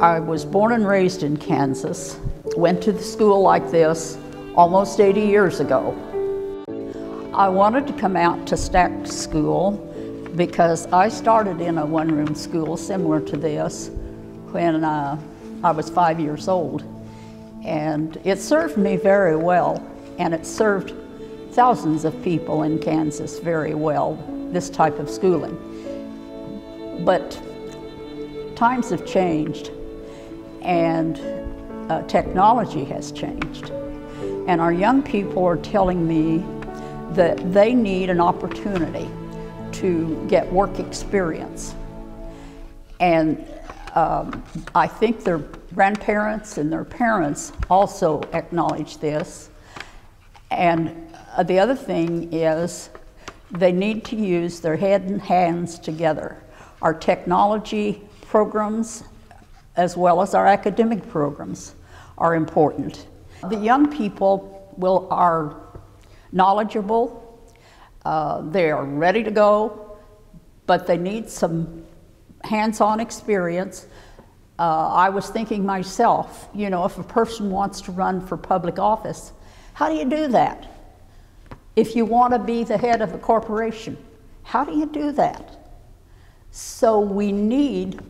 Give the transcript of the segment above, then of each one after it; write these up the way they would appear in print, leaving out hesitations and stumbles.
I was born and raised in Kansas, went to the school like this almost 80 years ago. I wanted to come out to Stack School because I started in a one-room school similar to this when I was 5 years old. And it served me very well, and it served thousands of people in Kansas very well, this type of schooling. But times have changed, and technology has changed. And our young people are telling me that they need an opportunity to get work experience. And I think their grandparents and their parents also acknowledge this. And the other thing is they need to use their head and hands together. Our technology programs, as well as our academic programs, are important. The young people are knowledgeable, they are ready to go, but they need some hands-on experience. I was thinking myself, you know, if a person wants to run for public office, how do you do that? If you want to be the head of a corporation, how do you do that? So we need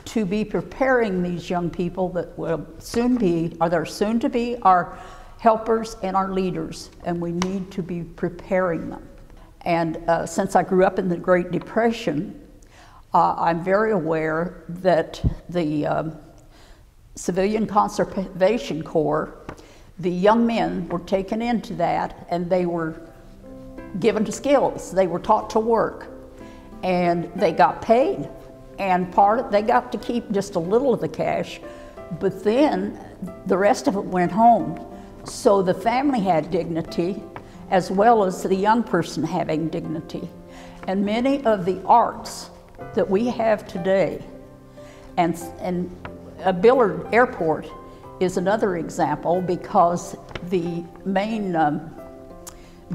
to be preparing these young people that will soon be, or they're soon to be, our helpers and our leaders, and we need to be preparing them. And since I grew up in the Great Depression, I'm very aware that the Civilian Conservation Corps, the young men were taken into that, and they were given to skills. They were taught to work, and they got paid. And they got to keep just a little of the cash, but then the rest of it went home. So the family had dignity, as well as the young person having dignity. And many of the arts that we have today, and Billard Airport is another example, because the main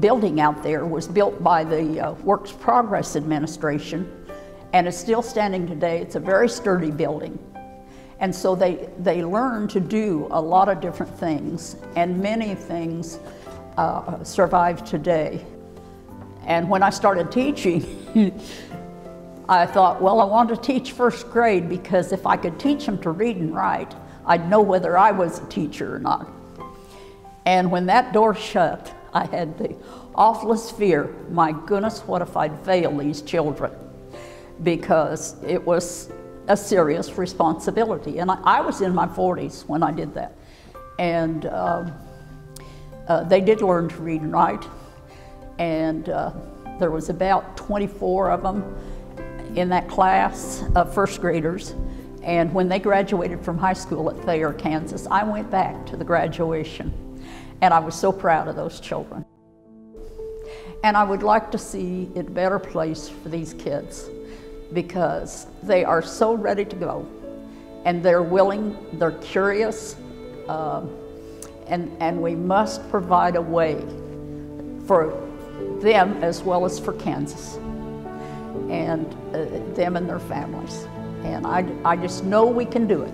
building out there was built by the Works Progress Administration, and it's still standing today. It's a very sturdy building. And so they learn to do a lot of different things, and many things survive today. And when I started teaching, I thought, well, I want to teach first grade, because if I could teach them to read and write, I'd know whether I was a teacher or not. And when that door shut, I had the awfulest fear. My goodness, what if I'd fail these children? Because it was a serious responsibility. And I was in my 40s when I did that. And they did learn to read and write. And there was about 24 of them in that class of first graders. And when they graduated from high school at Thayer, Kansas, I went back to the graduation. And I was so proud of those children. And I would like to see it a better place for these kids, because they are so ready to go, and they're willing, they're curious, and we must provide a way for them as well as for Kansas, and them and their families. And I just know we can do it.